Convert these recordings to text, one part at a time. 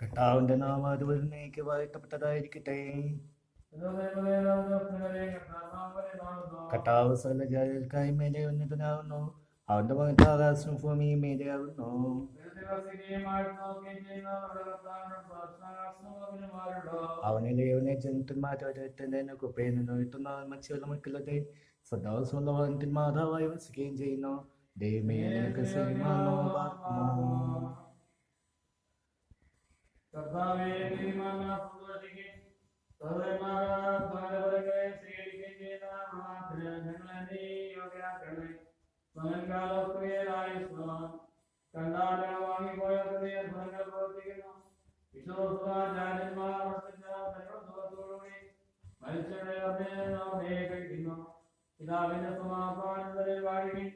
കർത്താവിന്റെ നാമം അതുവരെന്നേക്ക് വാഴ്ത്തപ്പെട്ടതായിരിക്കട്ടെ. കർത്താവ് സകല ജാതികൾക്കായി മേലെ ഉന്നതനാകുന്നു. അവന്റെ മകന്റെ ആകാശവും ഭൂമിയും മേലെയാകുന്നു. അവനിലെ അവനെ ജനത്തിന്മാരുടെ കുപ്പയിൽ നിന്ന് എത്തുന്ന മത്സ്യമുള്ള മക്കളുടെ സദാസുള്ളവൻ മാതാവായി വസിക്കുകയും ചെയ്യുന്നു. ദൈവമേ നിനക്ക് സഹിമാനോ പാർക്കുമോ. പിതാവിന്റെ സമാധാനങ്ങളിൽ വാഴുകയും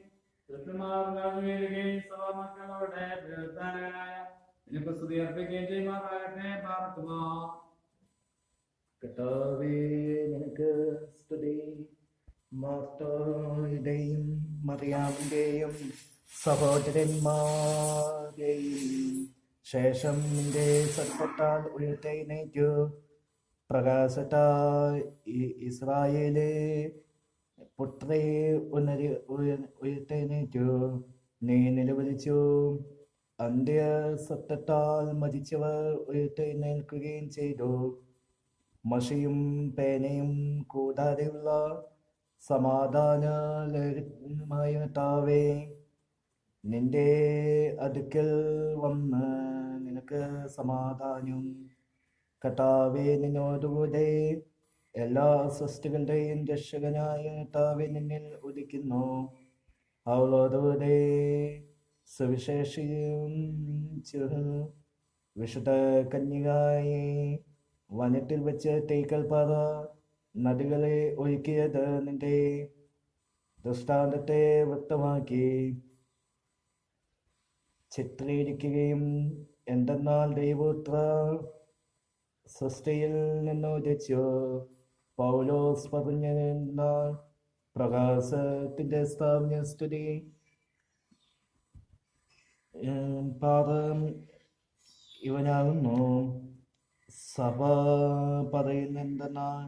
സഭാമക്കളോടെ പ്രവർത്തനായ നിനക്ക് സ്തുതി അർപ്പിക്കുകയും ചെയ്യുമാറാകട്ടെ. പാർക്കുമോ. കർത്താവേ നിനക്ക് സ്തുതി. മാർത്തായുടെയും മറിയാമിന്റെയും സഹോദരന്മാരെയും ശേഷം നിന്റെ സത്പത്താൽ ഉയർത്തെഴുന്നേറ്റു പ്രകാശത്താൽ ഇസ്രായേലെ പുത്രേ ഉയർത്തെഴുന്നേറ്റു. നീ നിലവിളിച്ചു. അന്ത്യസത്യത്താൽ മരിച്ചവർ ഉയർത്തെഴുന്നേൽക്കുകയും ചെയ്തു. മഷിയും പേനയും കൂടാതെയുള്ള സമാധാനമായ കർത്താവേ, നിന്റെ അടുക്കൽ വന്ന് നിനക്ക് സമാധാനം. കർത്താവേ, നിന്നോടുകൂടെ എല്ലാ സൃഷ്ടികളുടെയും രക്ഷകനായ കർത്താവേ നിന്നിൽ ഉദിക്കുന്നു. അവളോടുകൂടെ സുവിശേഷിയും വിശുദ്ധ കന്യകായി വനത്തിൽ വെച്ച് തേക്കൽപ്പാറ നദികളെ ഒഴുക്കിയത് നിന്റെ ദൃഷ്ടാന്തത്തെ വ്യക്തമാക്കി ചിത്രീകരിക്കുകയും എന്തെന്നാൽ ദൈവപുത്ര സൃഷ്ടിയിൽ നിന്ന് ഉദിച്ചു പൗലോസ് പറഞ്ഞെന്നാൽ പ്രകാശത്തിന്റെ സ്ഥാപന സ്തുതി പാദം ഇവനാകുന്നു. സഭ പറയുന്നെന്തെന്നാൽ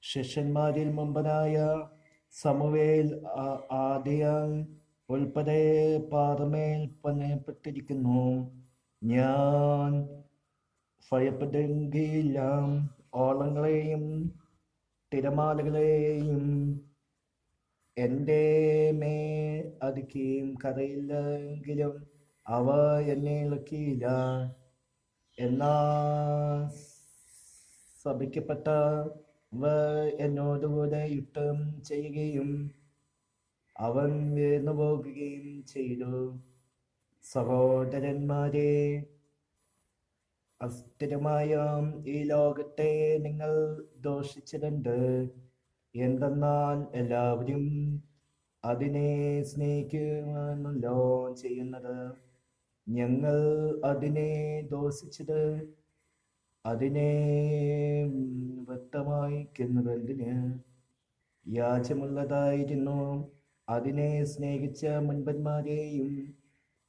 ശിഷ്യന്മാരിൽ മുമ്പനായ സമൂവേൽ ആദിയാൽ ഉൾപ്പെടെ പാറമേൽ പണയപ്പെട്ടിരിക്കുന്നു. ഞാൻ ഭയപ്പെടുകയില്ല. ഓളങ്ങളെയും തിരമാലകളെയും എൻ്റെ മേൽ അടിക്കുകയും കരയില്ലെങ്കിലും അവ എന്നെ ഇളക്കിയില്ല. എന്നാൽ ശപിക്കപ്പെട്ടവർ എന്നോടുകൂടെ യുദ്ധം ചെയ്യുകയും അവൻ വീണു പോകുകയും ചെയ്തു. സഹോദരന്മാരെ, അസ്ഥിരമായ ഈ ലോകത്തെ നിങ്ങൾ ദോഷിച്ചിട്ടുണ്ട്. എന്തെന്നാൽ എല്ലാവരും അതിനെ സ്നേഹിക്കുകയാണല്ലോ ചെയ്യുന്നത്. ഞങ്ങൾ അതിനെ ദോഷിച്ചത് അതിനെ വ്യക്തമാക്കുന്നതിന് യാചമുള്ളതായിരുന്നു. അതിനെ സ്നേഹിച്ച മുൻപന്മാരെയും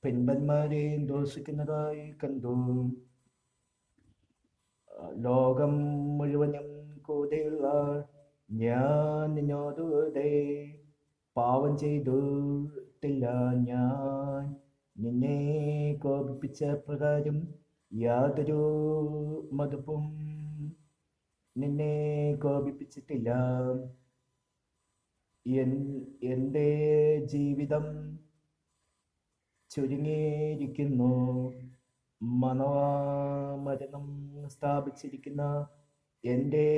പിൻപന്മാരെയും ദോഷിക്കുന്നതായി കണ്ടു. ലോകം മുഴുവനും കൂടെയുള്ള ഞാൻ നിന്നോടുകൂടെ പാവം ചെയ്തിട്ടില്ല. ഞാൻ നിന്നെ കോപിപ്പിച്ച പ്രകാരം യാതൊരു മതിപ്പും നിന്നെ കോപിപ്പിച്ചിട്ടില്ല. എൻ്റെ ജീവിതം ചുരുങ്ങിയിരിക്കുന്നു. മരണം സ്ഥാപിച്ചിരിക്കുന്ന എൻ്റെ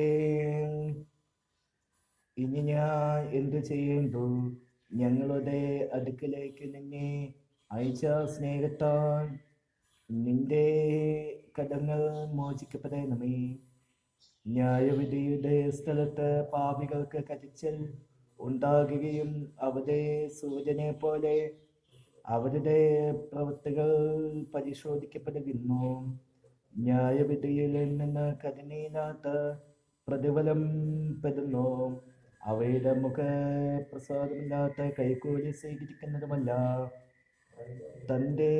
ഇനി ഞാൻ എന്തു ചെയ്യേണ്ടു? ഞങ്ങളുടെ അടുക്കലേക്ക് നിന്നെ അയച്ച സ്നേഹത്താൽ നിന്റെ കടങ്ങൾ മോചിക്കപ്പെടണമേ. ന്യായവിധിയുടെ സ്ഥലത്ത് പാപികൾക്ക് കരച്ചിൽ ഉണ്ടാകുകയും അവരുടെ സൂചനയെ പോലെ അവരുടെ പ്രവൃത്തികൾ പരിശോധിക്കപ്പെടുന്നു. ന്യായവിധിയിൽ നിന്ന് കരുണയില്ലാത്ത പ്രതിഫലം പെടുന്നു. അവയുടെ മുഖപ്രസാദമില്ലാത്ത കൈക്കൂലി സ്വീകരിക്കുന്നതുമല്ല. തൻ്റെ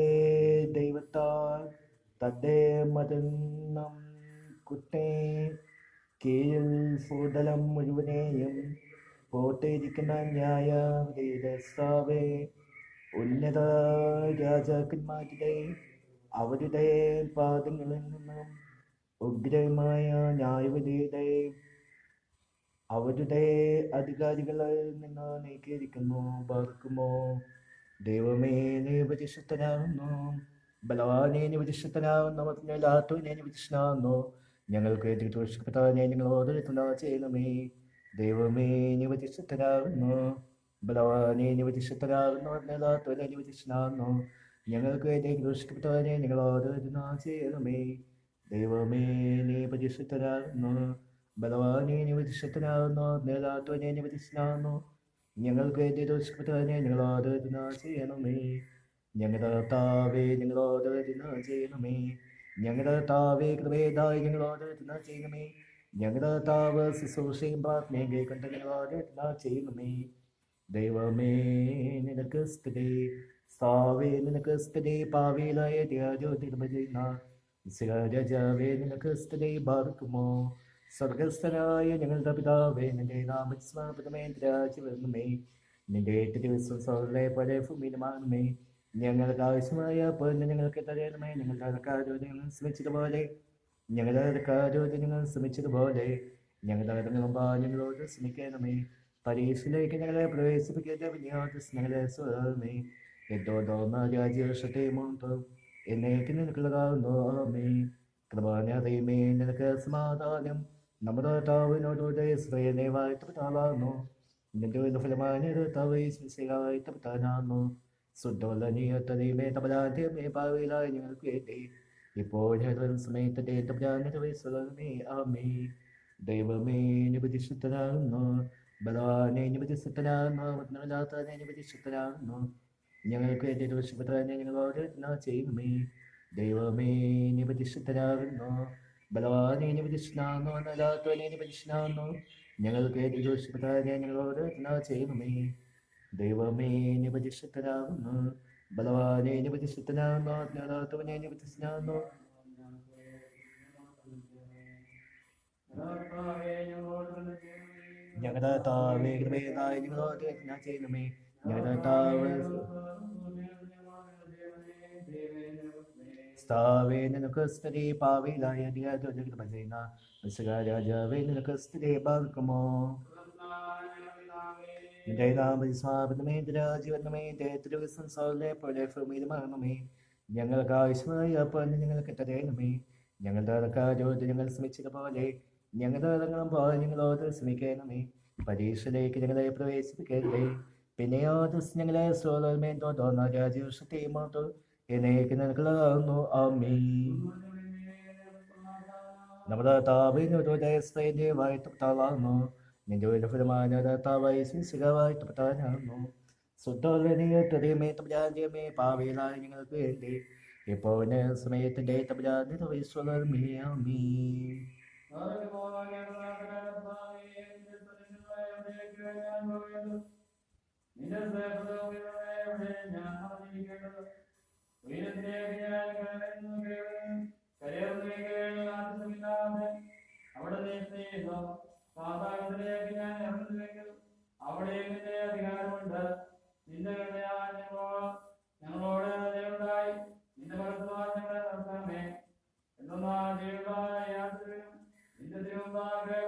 ദൈവത്താൽ തൻ്റെ മതം കുട്ടേ കീഴിൽ ഭൂതലം മുഴുവനെയും പോട്ടിരിക്കുന്ന ന്യായാധിപതിയെ ഉന്നത രാജാക്കന്മാരുടെ അവരുടെ പാദങ്ങളിൽ നിന്നും ഉഗ്രമായ ന്യായവിധിയുടെ അവരുടെ അധികാരികളിൽ നിന്ന് നീക്കിയിരിക്കുന്നു. പാർക്കുമോ ദൈവമേ, നീ പരിശുദ്ധനാകുന്നു. ബലവാനെ, നീ പരിശുദ്ധനാകുന്നു. മറ്റൊന്നില്ലാത്തവനെ, നീ പരിശുദ്ധനാകുന്നു. ഞങ്ങൾക്ക് ദോഷപ്പെട്ടവനെ ഞങ്ങളോട് ചെയ്യണമേ. ദൈവമേ, നീ പരിശുദ്ധനാകുന്നു. ബലവാനെ, നീ പരിശുദ്ധനാകുന്നു. മറ്റൊന്നില്ലാത്തവനെ, നീ പരിശുദ്ധനാകുന്നു. ഞങ്ങൾക്ക് ദോഷപ്പെട്ടവനെ ഞങ്ങളോട് ചെയ്യണമേ. ദൈവമേ, നീ പരിശുദ്ധനാകുന്നു. ബലവാനെ, നീ പരിശുദ്ധനാകുന്നു. മറ്റൊന്നില്ലാത്തവനെ, നീ പരിശുദ്ധനാകുന്നു. ഞങ്ങൾക്ക് ദോഷപ്പെട്ടവനെ ഞങ്ങളോട് ചെയ്യണമേ. ഞങ്ങളുടെ കർത്താവേ, ഞങ്ങളോട് ചെയ്യണമേ. ഞങ്ങളുടെ കർത്താവേ, കൃപേതായി ഞങ്ങളോട് ചെയ്യണമേ. ഞങ്ങളുടെ കർത്താവ് ശുശ്രൂഷയും പ്രാർത്ഥനയും കൈക്കൊണ്ട് ഞങ്ങളോട് ചെയ്യണമേ. ദൈവമേ, നിനക്ക് സ്തുതി. സാവേ, നിനക്ക് സ്തുതി. പാവിയിലായ രാജാവേ, നിനക്ക് സ്തുതി. പാർക്കുമോ സ്വർഗസ്ഥനായ ഞങ്ങളുടെ പിതാവേ, നിന്റെ നാമസ്മരണമേ. രാജ്യം വരുന്നമേ. നിന്റെ ദിവസം സോളെ പോലെ ഭൂമിയിലുമാണമേ. ഞങ്ങൾക്ക് ആവശ്യമായ പൊന്ന് ഞങ്ങൾക്ക് തരണമേ. ഞങ്ങളുടെ അടക്കാരോട് ഞങ്ങൾ ശ്രമിച്ചതുപോലെ ഞങ്ങൾ ശ്രമിച്ചതുപോലെ ഞങ്ങളുടെ അടങ്ങളും ഞങ്ങളോട് ശ്രമിക്കണമേ. പരീക്ഷയിലേക്ക് ഞങ്ങളെ പ്രവേശിപ്പിക്കേണ്ട വിനിയോഗം ഞങ്ങളെ സ്വമേ. എന്തോന്ന രാജ്യവർഷത്തെ മുമ്പ് എന്നേക്ക് നിനക്കുള്ളതാകുന്നു. ആമേ. കൃപാനറിയമേ, നിനക്ക് സമാധാനം. നമ്മുടെ താവിനോടുകൂടെ ശ്രേയനെ വാഴ്ത്തപ്പെട്ടാളാകുന്നു. നിന്റെ ഫലമായ വാഴ്ത്തപ്പെട്ടാനാകുന്നു. ശുദ്ധോല്ലനീയത്തതയുമേ തപരാധ്യമേ ഭാവിയിലായി ഞങ്ങൾക്ക് വേണ്ടി ഇപ്പോൾ സമയത്തിന്റെ തപരാനേ. ആമേ. ദൈവമേ, നിപതിശുദ്ധനാകുന്നു. ബലവാനെ, നിപതിശുദ്ധനാകുന്നു. മറ്റൊന്നില്ലാത്തവനെ, നിപതിശുദ്ധനാകുന്നു. ഞങ്ങൾക്ക് വേണ്ടി ദോഷപ്പെട്ടവനെ ഞങ്ങളോട് ചെയ്യുമേ. ദൈവമേ, നിപതിശുദ്ധനാകുന്നു. ബലവാനെ, നിപതിശുദ്ധനാകുന്നു. മറ്റൊന്നില്ലാത്തവനെ, നിപതിശുദ്ധനാകുന്നു. ഞങ്ങൾക്ക് വേണ്ടി ദോഷപ്പെട്ടവനെ ഞങ്ങളോട് ചെയ്യുമേ. ദൈവമേ, നീ പരിശുദ്ധനാകുന്നു. ബലവാനെ, നീ പരിശുദ്ധനാകുന്നു. അജ്ഞാതാത്തവനെ, നീ പരിശുദ്ധനാകുന്നു. ഞങ്ങളുടെ താവേ, കൃപേതായി ഞങ്ങളോട് ചെയ്യണമേ. ഞങ്ങളുടെ താവ് സ്ഥാവേ, നിനക്ക് സ്തുതി. പാവിയിലായ രാജാവേ, നിനക്ക് സ്തുതി. പാർക്കുമോ ഞങ്ങൾക്ക് ആവശ്യമായ പൊന്ന് ഞങ്ങൾക്ക് തരണമേ. ഞങ്ങളുടെ അടക്കാരോട് ഞങ്ങൾ ശ്രമിച്ചതുപോലെ ഞങ്ങളുടെ അടങ്ങളും ഞങ്ങളോട് ശ്രമിക്കണമേ. പരീക്ഷയിലേക്ക് ഞങ്ങളെ പ്രവേശിപ്പിക്കരുതേ. പിന്നെയോ ഞങ്ങളെ തോന്നുന്ന രാജ്യവർഷത്തെയുമോട്ടോ എന്നേക്ക് നിനക്കുള്ളതാകുന്നു. ആമേൻ. നമ്മുടെ താവിനൊരു ദയസ്ത്രേന്റെ വാഴ്ത്തപ്പെട്ടാളാകുന്നു. നിന്റെ ഒരു ഫലമായ താവായി വാഴ്ത്തപ്പെട്ടാനാകുന്നു. ശുദ്ധോലനീയത്തതയുമേ തപരാജയമേ പാവയിലായ ഞങ്ങൾക്ക് വേണ്ടി ഇപ്പോൾ സമയത്തിന്റെ തപരാജയമേ. ആമേൻ. പാതാളത്തിലേക്ക് ഞാൻ ഇറങ്ങുന്നെങ്കിൽ അവിടെ നിന്റെ അധികാരമുണ്ട്. നിന്റെ ഞങ്ങളോട് ദയവുണ്ടായി നിന്റെ ഭക്തന്മാർ ഞങ്ങളെ നടത്തണമേ. എന്നാൽ ദൈവമായ യാതൊരു നിന്റെ ദൈവമാകെ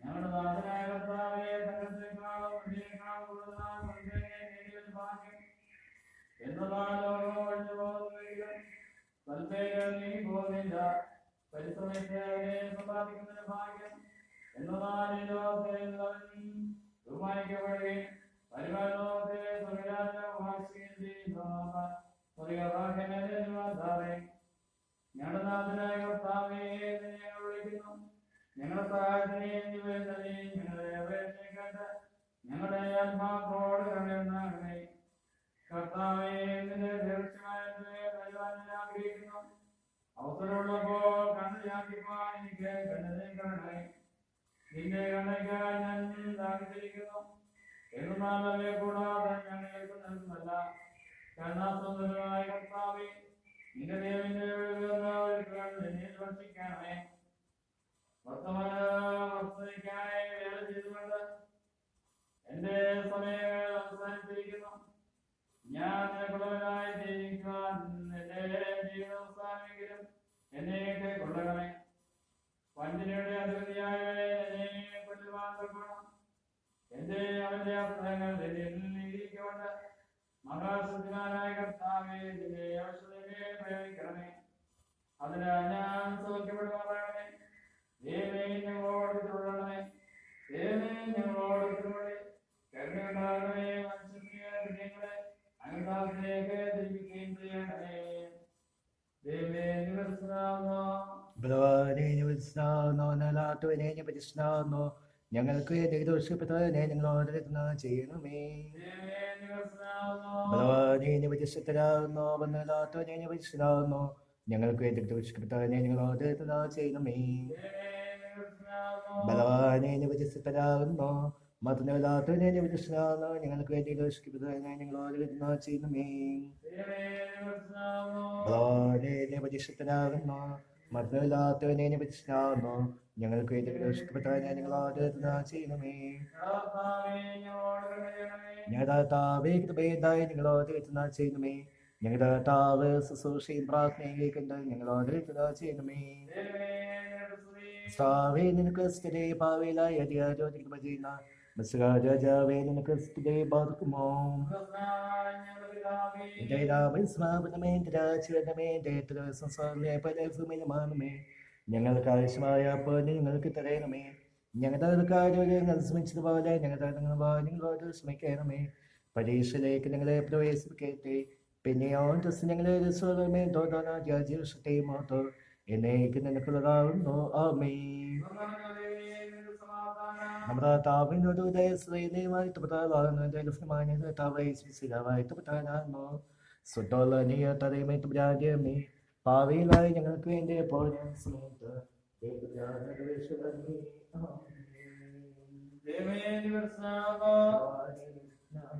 ഞങ്ങളുടെ നാഥനായ കർത്താവേ, തകർത്തേക്കാളും ഭാഗ്യം എന്നാൽ ഒഴിഞ്ഞു പോകുന്നെങ്കിലും കൽപ്പേകൾ നീ പോകുന്നില്ല. പരിശ്രമിച്ച് സമ്പാദിക്കുന്നതിന് ഭാഗ്യം എന്നതായി ബഹുമാനിക്കപ്പെടുകയും പരിപാലനത്തെ സ്വരാജ്യം ചെയ്യുന്നതാറേ. ഞങ്ങളുടെ നാഥനായ കർത്താവേ, ഞങ്ങൾ വിളിക്കുന്നു. ഞങ്ങളുടെ സഹായത്തിനെയും ഞങ്ങളെ അപേക്ഷിക്കേണ്ട ഞങ്ങളുടെ ആത്മാക്കളോട് കരുണയുണ്ടാകണേ. കർത്താവേ, നിന്റെ ദീർഘമായ ആഗ്രഹിക്കുന്നു. അവസരമുള്ളപ്പോൾ കണ്ണ് യാചിപ്പാൻ എനിക്ക് കണ്ണുനീരണമേ. നിന്റെ കണ്ണയ്ക്കായി ഞാൻ ദാഹിച്ചിരിക്കുന്നു. എന്നാൽ അവയെ കൂടാതെ ഞങ്ങൾക്ക് നൽകുന്നല്ല. കരുണാസുന്ദരമായ കർത്താവേ, നിന്റെ ദൈവത്തിന്റെ എന്നെ ഭക്ഷിക്കണമേ. വർത്തമാനക്കായി വേല ചെയ്തുകൊണ്ട് എന്റെ സമയം അവസാനിച്ചിരിക്കുന്നു. ഞാൻ നിനക്കുള്ളവനായി ജീവിക്കുവാൻ എന്റെ ജീവിതാവസാനമെങ്കിലും എന്നെ കൊള്ളണമേ. വഞ്ചനയുടെ അധിപതിയായവരെ എന്നെ കൊല്ലുവാൻ തക്കണം. അവന്റെ അർത്ഥങ്ങൾ നീതിക്കൊണ്ട് മഹാശുദ്ധിമാനായ കർത്താവേ, നിന്റെ ഔഷധമേ പ്രയോഗിക്കണമേ. അതിനാൽ ഞാൻ സൗഖ്യപ്പെടുവാറാകണമേ. ദൈവമേ, ഞങ്ങളോട് തുടരണമേ. ദൈവമേ, ഞങ്ങളോട് തുടരണമേ. കരുണയുണ്ടാകണമേ. മനുഷ്യന്റെ ഹൃദയങ്ങളെ അനുതാപത്തിലേക്ക് തിരിപ്പിക്കുകയും ചെയ്യണമേ. ദൈവമേ, നിവർത്തിനാവുന്നു. ബലവാനെ നിവർത്തിനാവുന്നു. നല്ലാത്തവനെ പരിശുദ്ധനാവുന്നു. ഞങ്ങൾക്ക് ദോഷപ്പെട്ടവനെ ഞങ്ങളോട് ചെയ്യണമേ. ബലവാനെ പരിശുദ്ധരാകുന്നു. വന്നല്ലാത്തവനെ പരിശുദ്ധരാകുന്നു. ഞങ്ങൾക്ക് ദോഷപ്പെട്ടവനെ ഞങ്ങളോട് ചെയ്യണമേ. ബലവാനെ പരിശുദ്ധരാകുന്നു. മതമില്ലാത്തവനെ പരിശുദ്ധരാകുന്നു. ഞങ്ങൾക്ക് ദോഷപ്പെട്ടവനെ ഞങ്ങളോട് ചെയ്യണമേ. ബലവാനെ പരിശുദ്ധരാകുന്നു. മതമില്ലാത്തവനെ പരിശുദ്ധരാകുന്നു. ഞങ്ങൾക്ക് ദോഷപ്പെട്ടവനെ ഞങ്ങളോട് ചെയ്യണമേ. ഞങ്ങളായി ഞങ്ങളോട് ചെയ്യണമേ. ഞങ്ങളുടെ താവ് ശുശ്രൂഷയും പ്രാർത്ഥനയും കണ്ട് ഞങ്ങളോട് ചെയ്യണമേ. സാവേ നിനക്ക് സ്ഥിരേ ഭാവിയിലായി അധികാരോധിക്കുന്ന ചെയ്യുന്ന രാജാവേ നിനക്ക് സ്ഥിരേ ബാധിക്കുമോ? ഞങ്ങൾക്ക് ആവശ്യമായ പോലെ ഞങ്ങൾക്ക് തരയണമേ. ഞങ്ങളുടെ കാര്യങ്ങൾ ശ്രമിച്ചതുപോലെ ഞങ്ങളോട് ശ്രമിക്കണമേ. പരീക്ഷയിലേക്ക് ഞങ്ങളെ പ്രവേശിക്കട്ടെ. പിന്നെയോ ഞങ്ങളെ രസമേ തോന്നാ രാജ്യത്തെ എന്നേക്ക് നിനക്കുള്ളതാകുന്നു. ആമേൻ. നമ്മുടെ താവിനോട് സുട്ടുള്ള നീയത്തറിയമേ ഭാവിയിലായി ഞങ്ങൾക്ക് വേണ്ടി എപ്പോൾ സമയത്ത്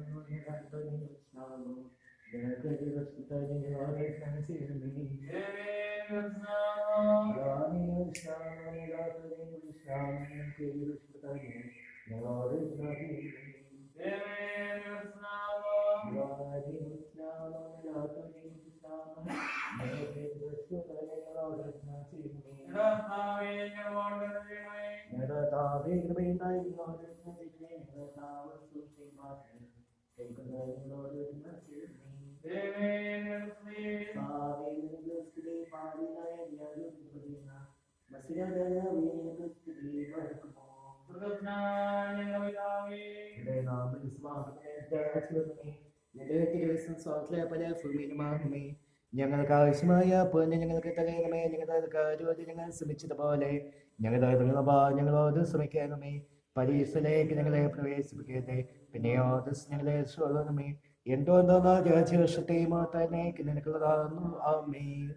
ഞങ്ങൾക്ക് ആവശ്യമായ പൊന്ന് ഞങ്ങൾക്ക് തകരണമേ. ഞങ്ങളുടെ കാര്യത്തിൽ ഞങ്ങൾ ശ്രമിച്ചതുപോലെ ഞങ്ങളോട് ശ്രമിക്കണമേ. പരീക്ഷയിലേക്ക് ഞങ്ങളെ പ്രവേശിപ്പിക്കരുതേ. പിന്നെയോ ഞങ്ങളെ സ്വളണമേ. എന്തോന്നോ രാജ്യവർഷത്തെയും തന്നേക്ക് നിനക്കുള്ളതാകുന്നു. ആമേൻ.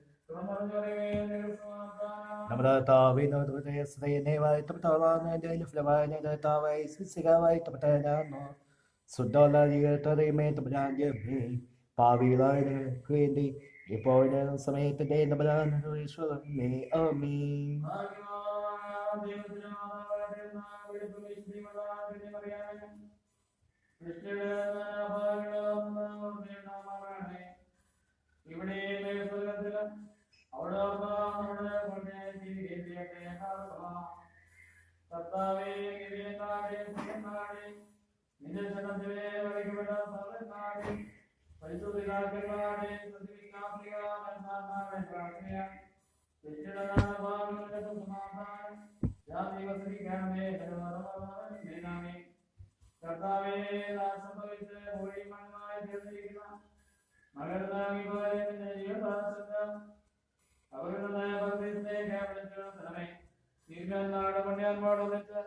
നമ്മുടെ താവിനോദയവായി ശുദ്ധമുള്ള ജീവിതമേ തമ്പുരാന്റെ ഭാവിയിലായി ഞങ്ങൾക്ക് വേണ്ടി ഇപ്പോഴും സമയത്തിന്റെ തമ്പുരാനേ. ആമേൻ. ഇവിടെ കർത്താവേ, നിന്റെ ജനത്തിലെ പരിശുദ്ധികാക്കളാടെ കർത്താവേ, സംഭവിച്ച് മണ്ണുമായി തീർന്നിരിക്കുന്ന മകരനാമി പോലെ നിന്റെ ജീവദാസങ്ങൾ അവരുടെ ഭക്തിയെ നാട് പണ്യാൻപാടൊന്നിച്ച്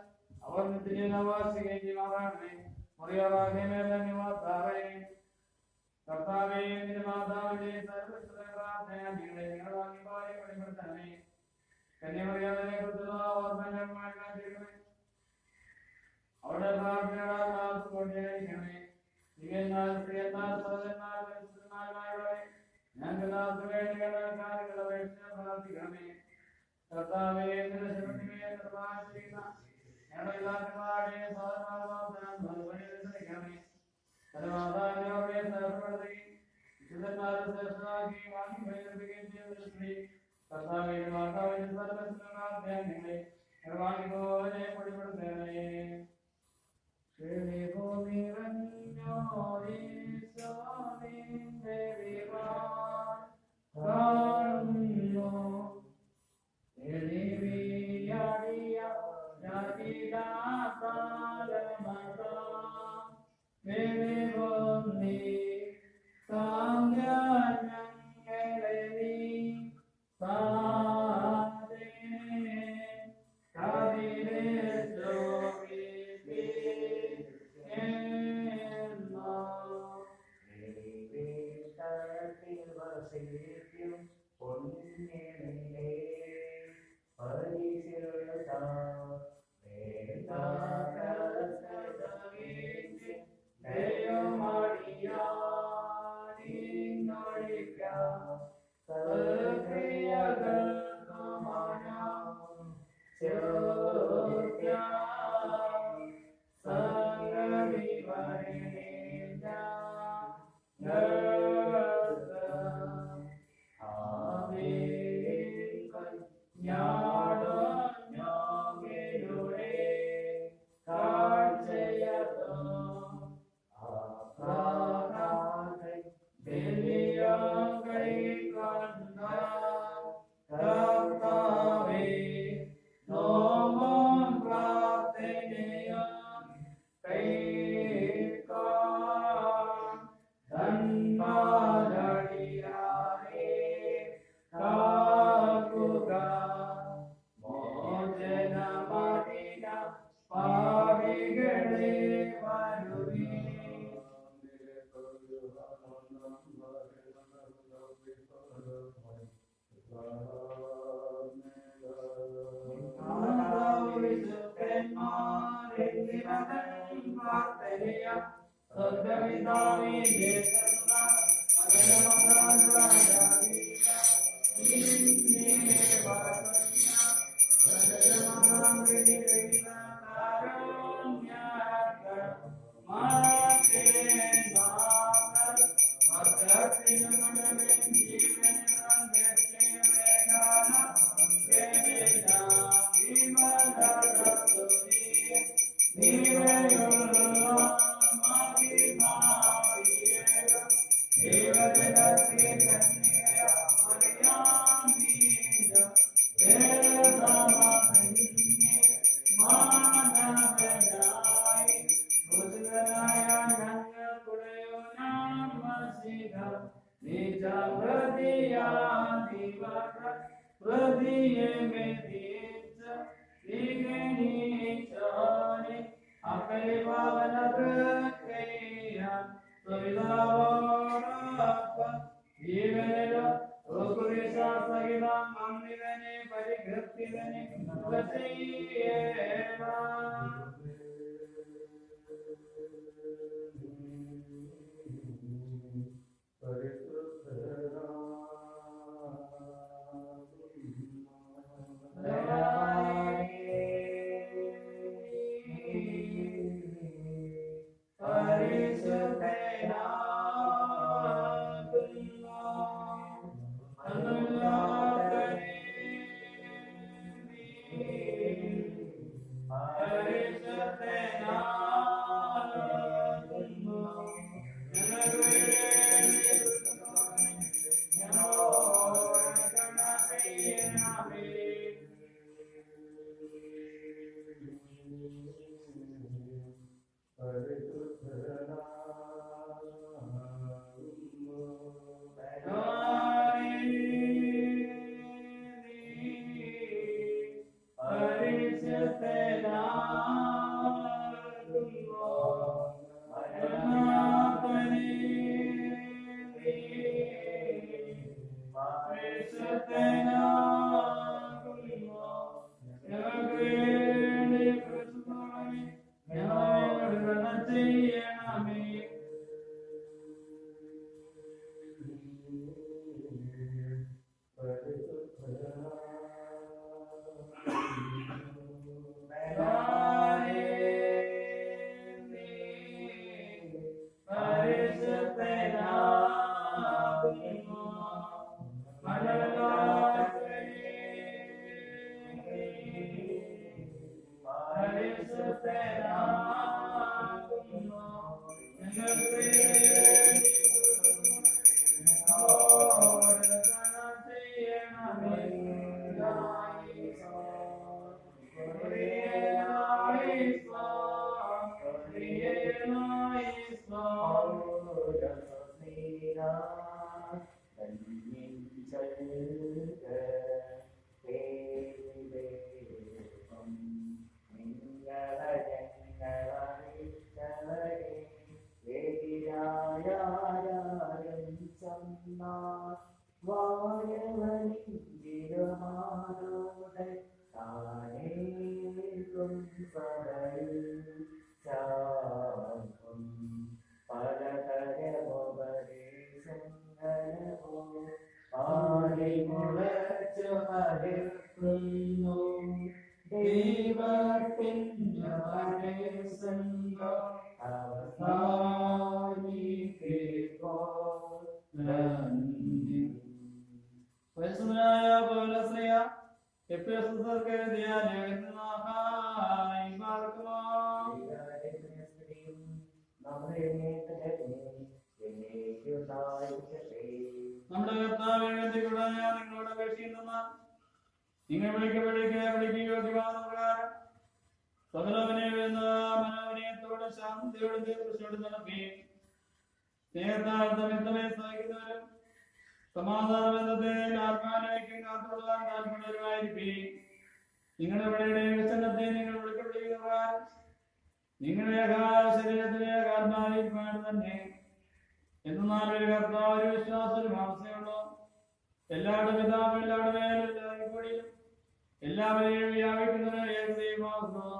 അവർ നിത്യവാസികമാറാണേ. കർത്താവേ, നിന്റെ മാതാവിന്റെ സർവ്വ പ്രാർത്ഥന കന്യമറിയാതെ കുറിച്ചുള്ള ഓർമ്മ ചെയ്യണമേ. അവിടെ പ്രാർത്ഥനകളാൽ നാം കൊണ്ടേയിരിക്കണമേ. ദിവ്യന്മാർ പ്രിയന്മാർ സഹോദരന്മാർ പരിശുദ്ധന്മാരായവരെ ഞങ്ങൾക്ക് വേണ്ടിയുള്ള കാര്യങ്ങൾ അപേക്ഷിച്ച് പ്രാർത്ഥിക്കണമേ. കർത്താവേ, നിന്റെ ശരണത്തിനെ നിർവ്വാഹം ചെയ്യുന്ന ഞങ്ങളുടെ എല്ലാ പിതാക്കളെയും സഹോദരന്മാരെയും മറുപടി അനുസരിക്കണമേ. പരമാധാനയോടെ സഹപ്പെടുത്തുകയും വിശുദ്ധന്മാരെ ശ്രേഷ്ഠരാക്കുകയും വാങ്ങി പ്രചരിപ്പിക്കുകയും ചെയ്ത സ്ത്രീ കർത്താവേ, മാതാവിന്റെ സർവ്വസ്വനാഥ്യാങ്ങളെ നിർവാഹിപോലെ പൊടിപ്പെടുത്തണേ. ഞങ്ങൾക്ക് വേണ്ടി ക്രിസ്തുവേ, ഞങ്ങളോട് കരുണ ചെയ്യണമേ. നമ്മുടെ കർത്താവേ, ബന്ധികളെ ഞാൻ നിങ്ങളോട് അപേക്ഷിക്കുന്ന നിങ്ങൾ വിളിക്കുകയോ പ്രകാരം മനോവിനയത്തോടെ ശാന്തയോടും ദീർഘത്തോടും നടക്കുകയും സ്നേഹത്താൽ തമ്മിൽ സഹിക്കുന്നവരും സമാധാന ബന്ധത്തെ ആത്മാനയ്ക്കും കാത്തുകൊള്ളാൻ താല്പര്യമായിരിക്കുകയും നിങ്ങളുടെ വിളയുടെ വിശന്നത്തെ നിങ്ങൾ വിളിക്കപ്പെടുന്ന പ്രകാരം നിങ്ങളുടെ ശരീരത്തിലെ ആത്മാവിൽ തന്നെ എന്നാൽ ഒരു കർത്താവ് ഒരു വിശ്വാസവും അവസ്ഥയുള്ളൂ. എല്ലാവരുടെ പിതാവും എല്ലാവരുടെ മേലും കൂടിയും എല്ലാവരെയും വ്യാപിക്കുന്നവരെ ഏകദൈവമാകുന്നു.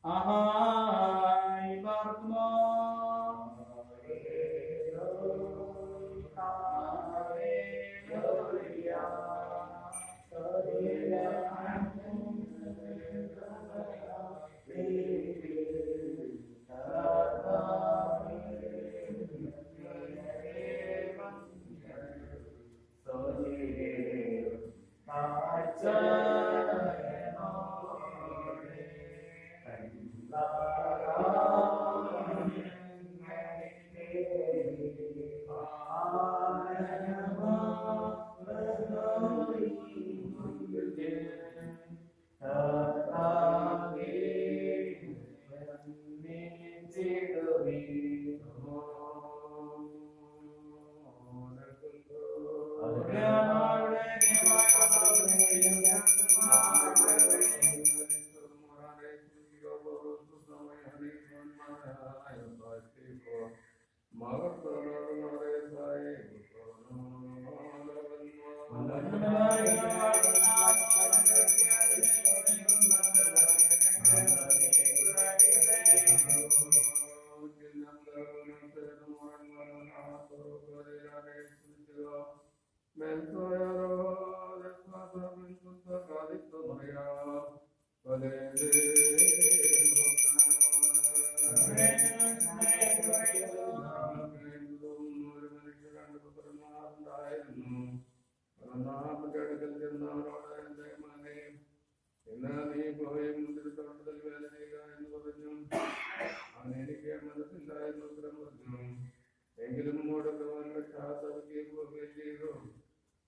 ആഹായി പാർക്കുമോ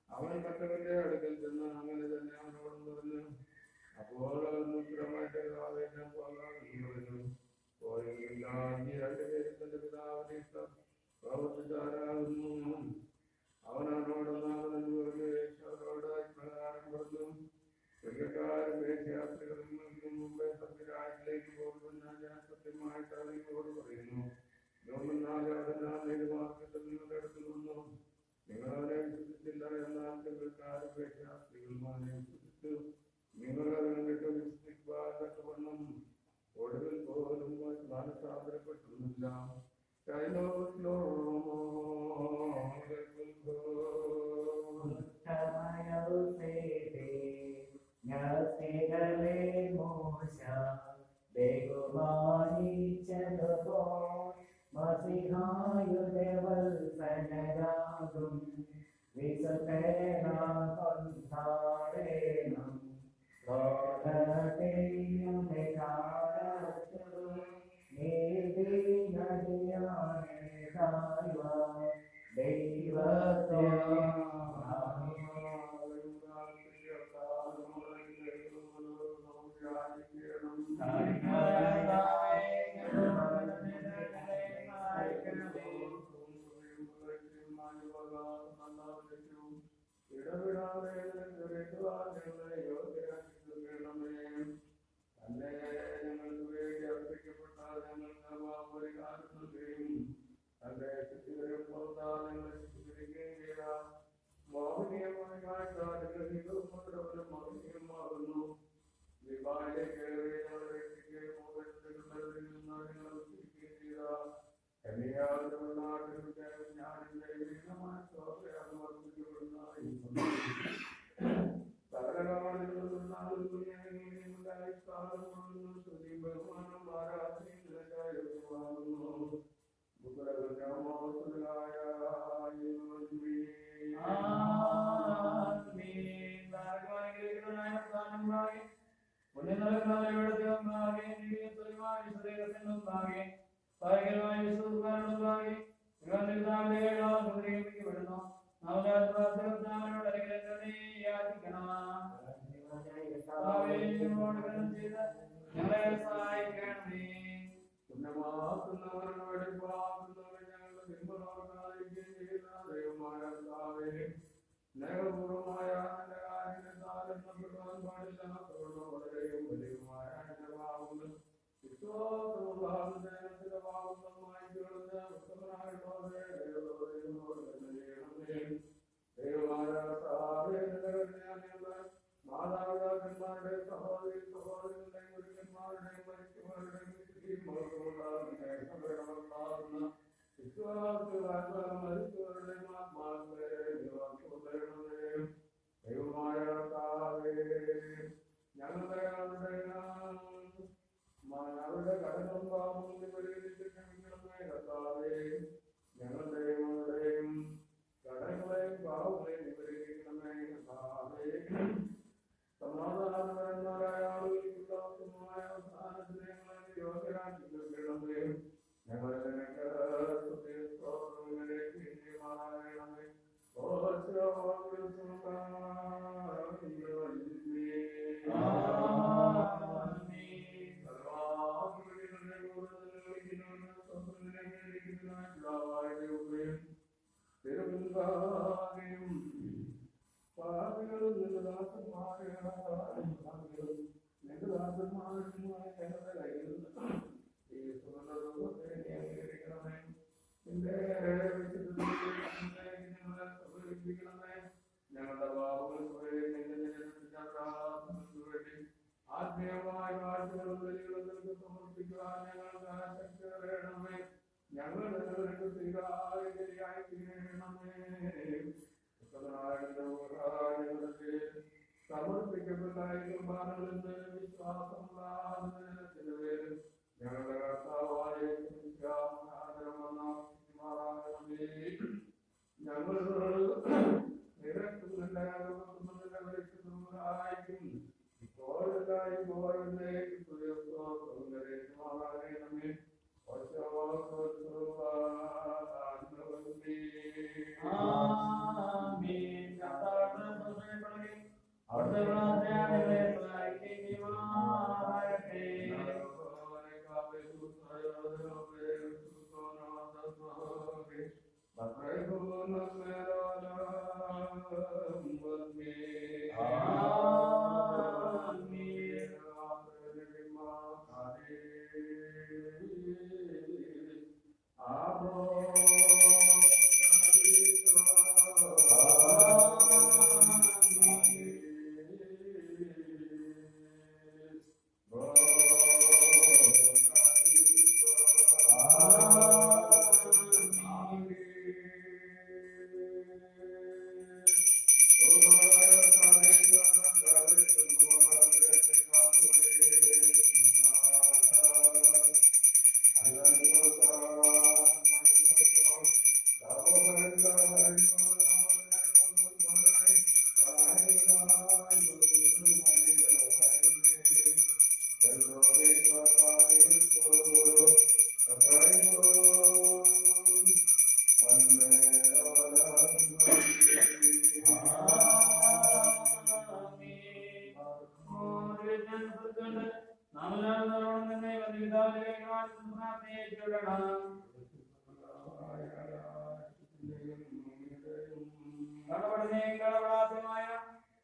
അവൻ മറ്റവന്റെ അടുക്കൽ ചെന്ന് അങ്ങനെ തന്നെ അവനോടും പറഞ്ഞു. അപ്പോൾ ഉത്തരമായിട്ട് പറഞ്ഞു, രണ്ടുപേരും തന്റെ പിതാവിനെ ഇഷ്ടം പ്രവർത്തിച്ചാരാകുന്നു. അവനോടൊന്നാമതെന്ന് പറഞ്ഞു. യേശുവോട് ഇപ്രകാരം പറഞ്ഞു, സ്വർഗ്ഗക്കാരും വേശ്യാസ്ത്രീകളിൽ നിൽക്കും മുമ്പേ സ്വർഗ്ഗരാജ്യത്തിലേക്ക് പോകുമെന്ന് ഞാൻ സത്യമായിട്ട് നിങ്ങളോട് പറയുന്നു. മാർഗത്തിൽ നിങ്ങളുടെ അടുത്ത് നിന്നു നിങ്ങൾ അവനെ വിശ്വസിച്ചില്ല. എന്നാൽ സ്വർഗ്ഗക്കാരും വേശ്യാസ്ത്രീകളും അവനെ വിശ്വസിച്ചു. നിങ്ങൾ കണ്ടിട്ട് വിസ്തരിക്കുവാൻ ഒടുവിൽ പോലും മാനസാന്തരപ്പെട്ടിരുന്നില്ല.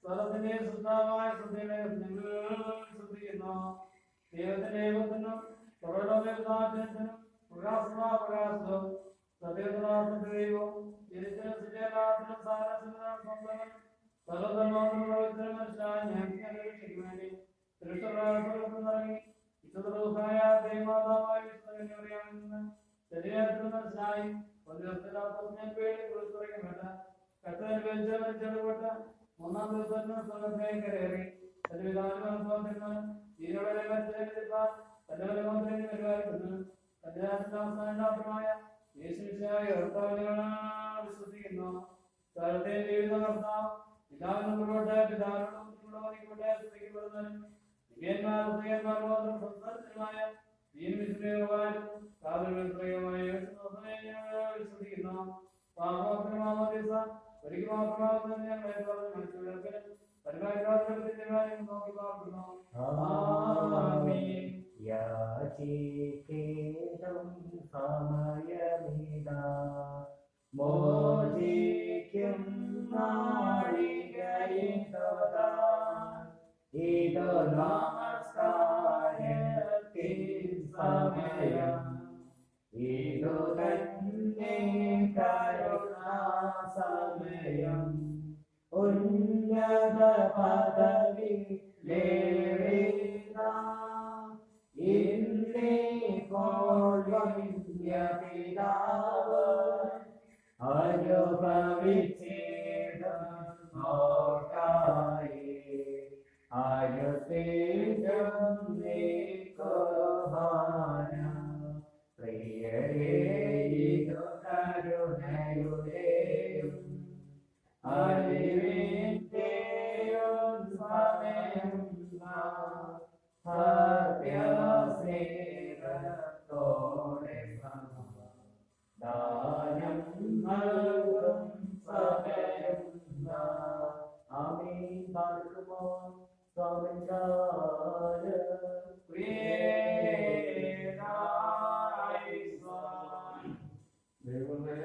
സ്വരത്തിന്റെ ശുദ്ധമായ ശ്രദ്ധയിലെ ഞങ്ങൾ ശ്രദ്ധിക്കുന്നു. ദൈവത്തിന്റെ ദൈവത്തിനും പ്രകടനത്തിനും പ്രകാശവും സത്യത്തിനും തിരിച്ചിനും സുജയനാഥനും സാരസിനും സ്വന്തം സർവധർമ്മത്തിനും മനസ്സിലായി ഞാൻ രക്ഷയ്ക്ക് വേണ്ടി തിരുഷപ്രകാശത്തിൽ ഇറങ്ങി വിശുദ്ധമായ ദൈവമാതാവായ വിശുദ്ധ ശരീരത്തിൽ മനസ്സിലായി ഞാൻ പേടി കുറിച്ചുറയ്ക്കപ്പെട്ട കട്ടനുഭവിച്ച ചെറുപെട്ട മൂന്നാം ദിവസത്തിന് സ്വർഗത്തിലേക്ക് കയറി വിശ്വസിക്കുന്നു. സ്ഥലത്തെ ജീവിതം നടത്താം പിതാവിനോട്ടെ പിതാവിനോട്ടെ സംസാരത്തിനുമായ വിശ്വസിക്കുന്നു. ഒരിക്കൽ മാത്രമാകുന്ന ഞങ്ങളെ പരിപാടി നോക്കി പാർക്കുന്നു. യാചിക്കേതും സമയമിതാ മോചിക്കും നാഴികയിതാ ഇതു നമസ്കാരത്തിൻ സമയം ഇതു തന്നെ കരുണാ സമയം ഉന്നത പദവി പിതാവ് അനുഭവിച്ചേടായി അനുസേജം പ്രിയരേതു കരുണയുടെയും അറിവിന്റെയും സമയം സത്യസ്നേഹത്തോടെ ദാനം നൽകും സമയം ആമീൻ പാർക്കുമോ ദൈവമേ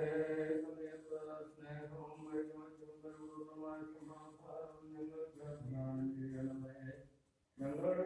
സ്നേഹവും പൂർണ്ണമായ സമാധാനം ഞങ്ങൾക്ക് ചെയ്യണമേ. ഞങ്ങളുടെ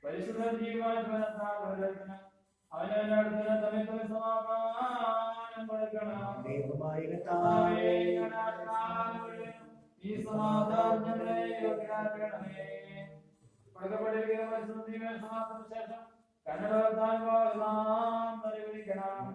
പരിശുദ്ധ ജീവനത്തിന് അവനടുത്ത് തമ്മിൽ സമാധാനം കൊടുക്കണം. ഈ സമാധാനം ഞങ്ങളെ യോഗ്യരാക്കണമേ. കൊടുക്കപ്പെട്ടിരിക്കുന്ന പരിശുദ്ധ സമാധാന ശേഷം കണ്ണടത്താൻ നാം പരിഗണിക്കണം.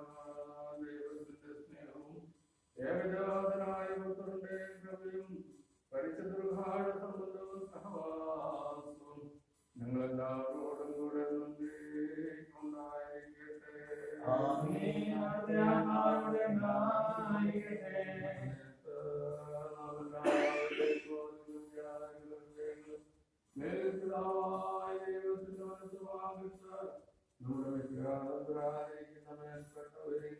ദൈവത്തിന്റെ സ്നേഹവും ഏകജാതനായ പുത്രന്റെ കൃപയും പരിശുദ്ധ സംബന്ധവും സഹവാസവും ഞങ്ങളെല്ലാവരോടും കൂടെ ഉണ്ടായിരിക്കട്ടെ. നമ്മുടെ വിഗ്രഹായിരിക്കുന്ന മേൽപ്പെട്ടവരിൽ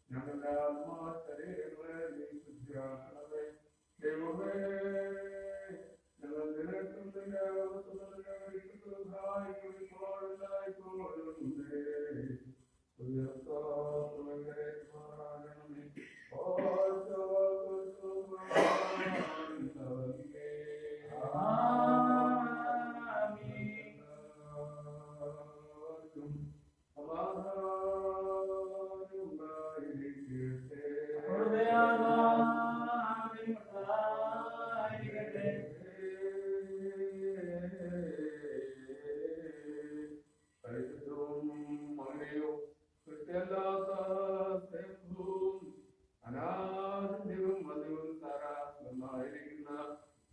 ഞങ്ങളുടെ ആത്മാ ശരീരങ്ങളെ നീ ശുദ്ധിയാക്കണമേ. ദൈവമേ, ഞങ്ങൾ നിനക്കും നിന്റെ അവസരങ്ങളും സഹായിക്കുമ്പോഴെല്ലായ്പ്പോഴും അനാദിവും മതിവും താരാത്മമായിരിക്കുന്ന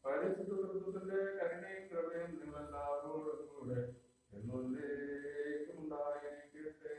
പരിശുദ്ധത്തിന്റെ കരുണയും കൃപയും നിങ്ങളെല്ലാവരോടും കൂടെ എന്നേക്കും ഉണ്ടായിരിക്കട്ടെ.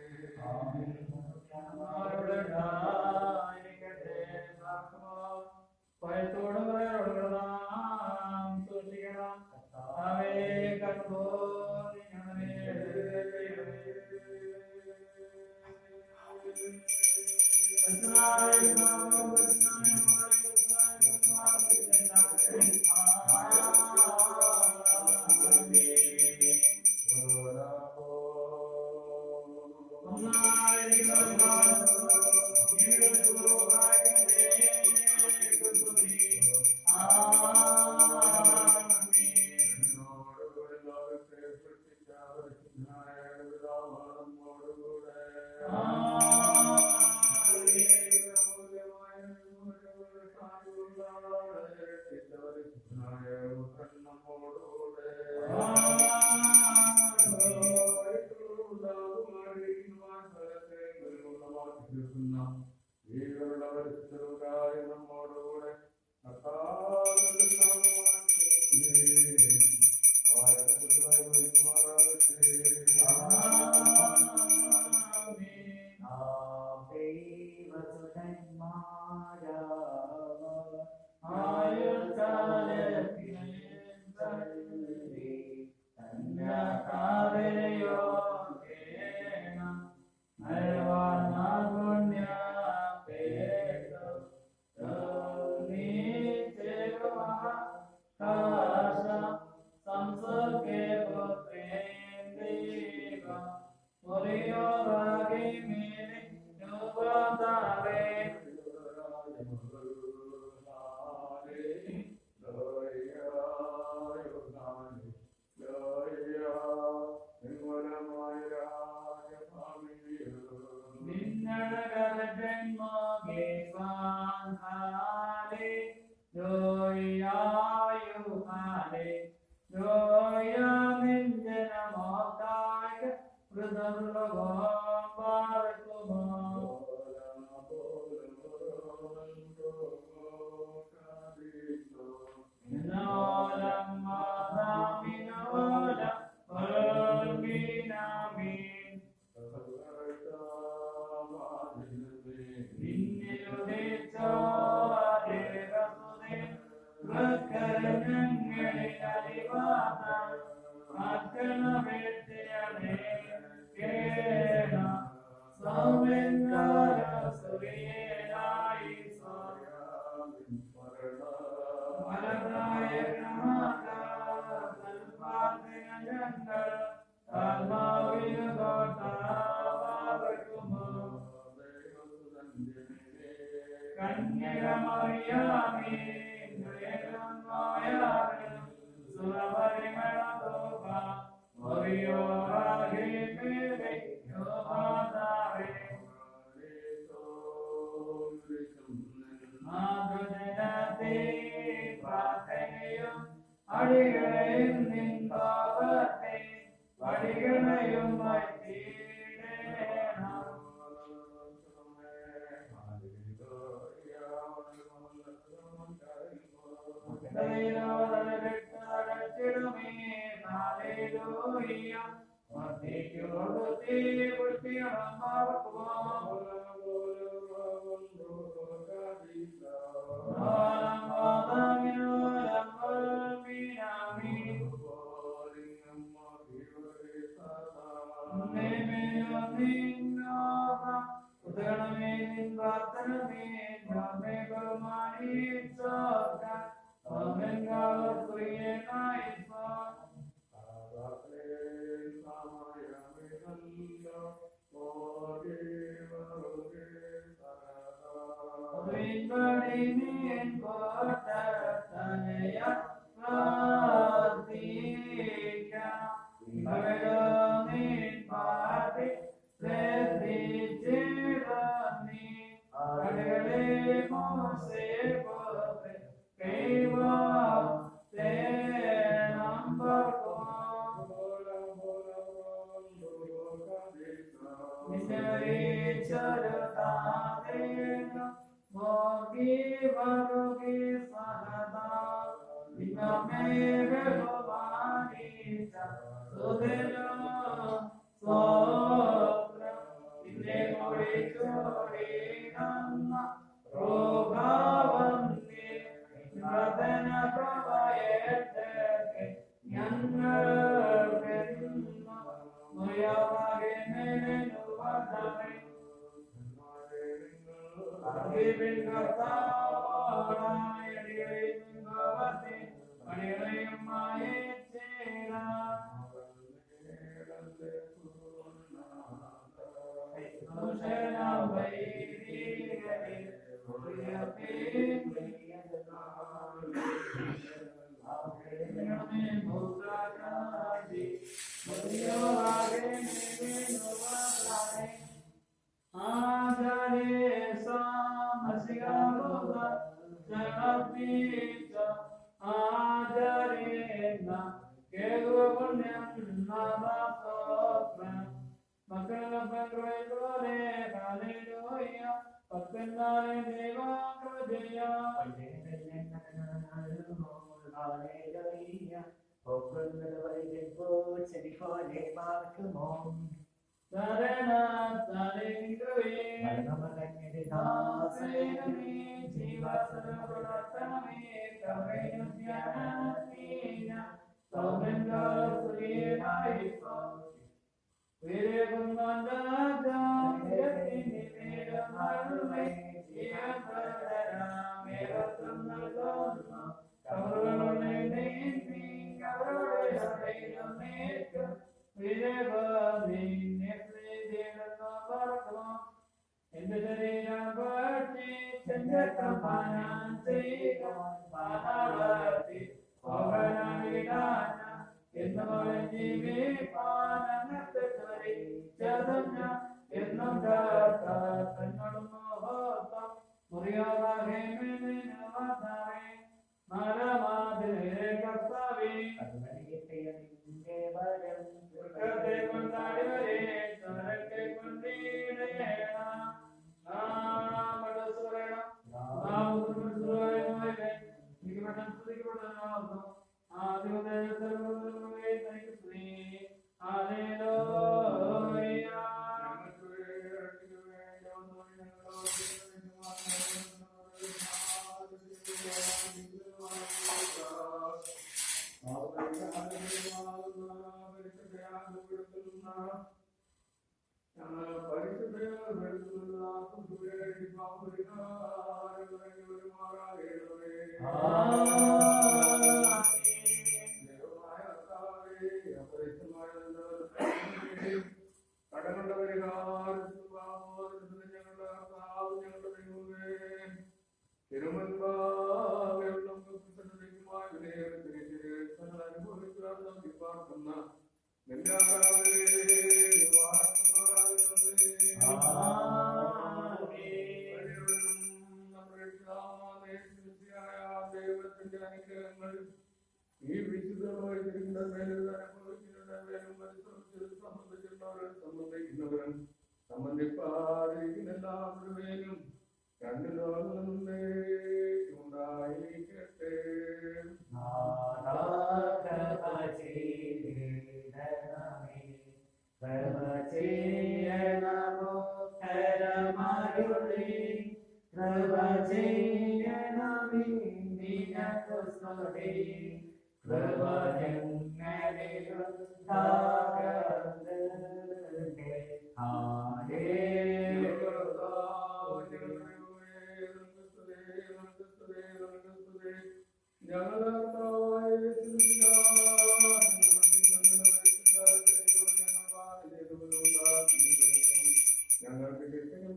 ഞങ്ങൾക്ക് കിട്ടുന്ന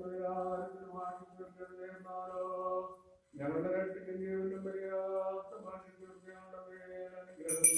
ഞങ്ങളുടെ രക്ഷയ്ക്കും ജീവനും പര്യാപ്ത ഭാഗ്യങ്ങളുടെ മേൽ അനുഗ്രഹം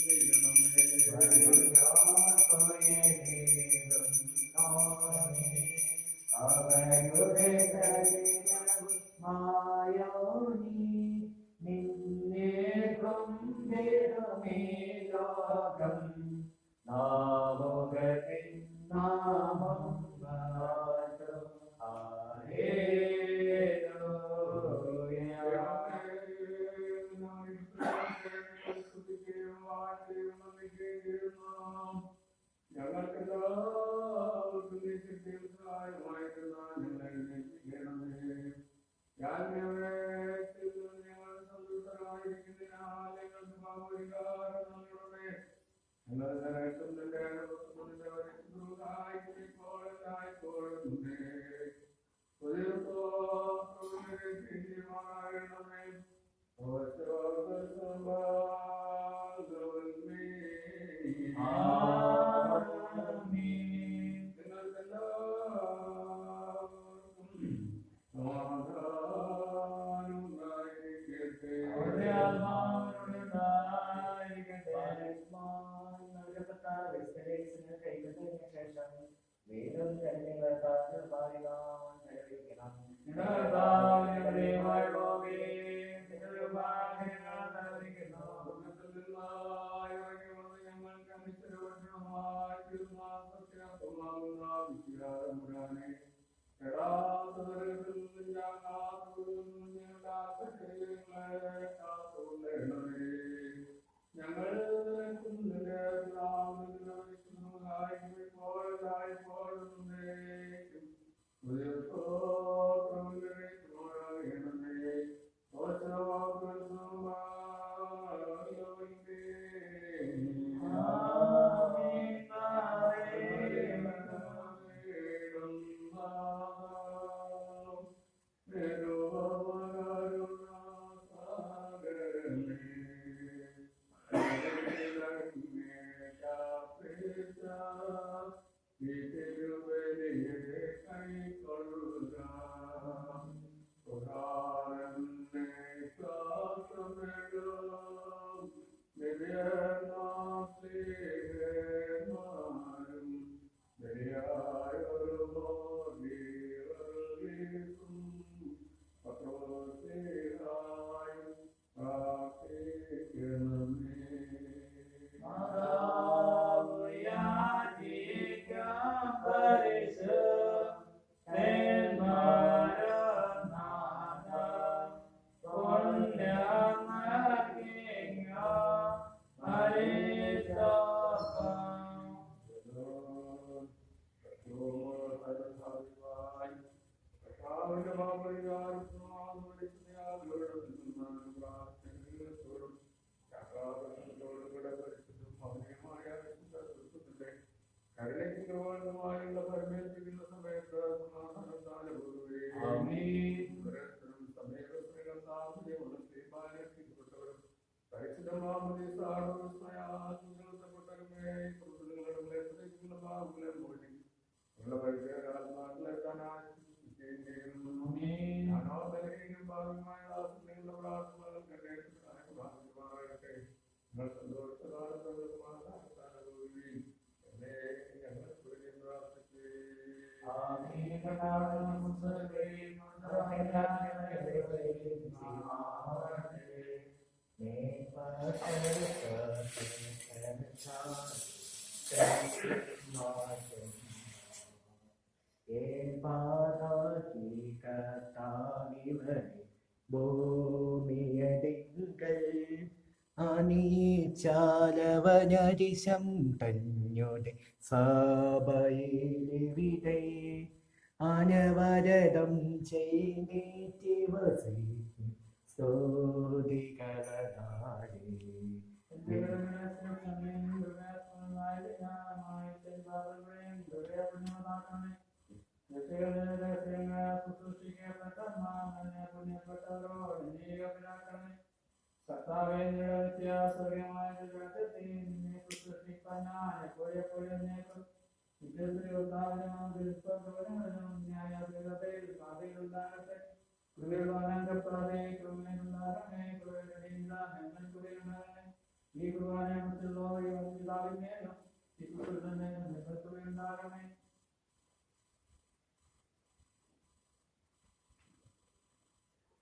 ചാലവനരിശം തന്നുടെ സഭയിലിവിടെ അനവരതം ചെയ്തേറ്റി വസിക്കും സ്തുതികളാടേ. ഈ കുർബാനയെ കുറിച്ചുള്ള പിതാവിന്റെയും ഉണ്ടാകണമേ.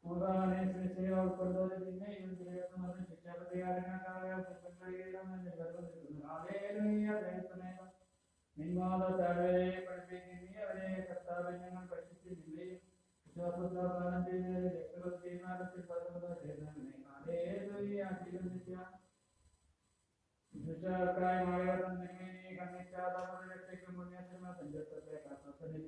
കുർബാനയെ സ്നേഹിച്ച് ഉൾക്കൊണ്ടത് പിന്നെയും ശിക്ഷാപതികാരനായ നിന്മാതാവരെ പഠിപ്പിക്കുന്നീ അവരെ കർത്താവ് ഞങ്ങൾ പഠിപ്പിക്കുന്നില്ലയും വിശ്വാസസ്ഥാപനം ചെയ്യുന്നത് രക്തീനാരത്തിൽ പരമത ചെയ്തേ വിശുദ്ധർക്കായി മഴയത്തന്നെ കണ്ണിച്ചാതെ രക്ഷയ്ക്കും പുണ്യത്തിന് പഞ്ചത്തെ കർത്തനെ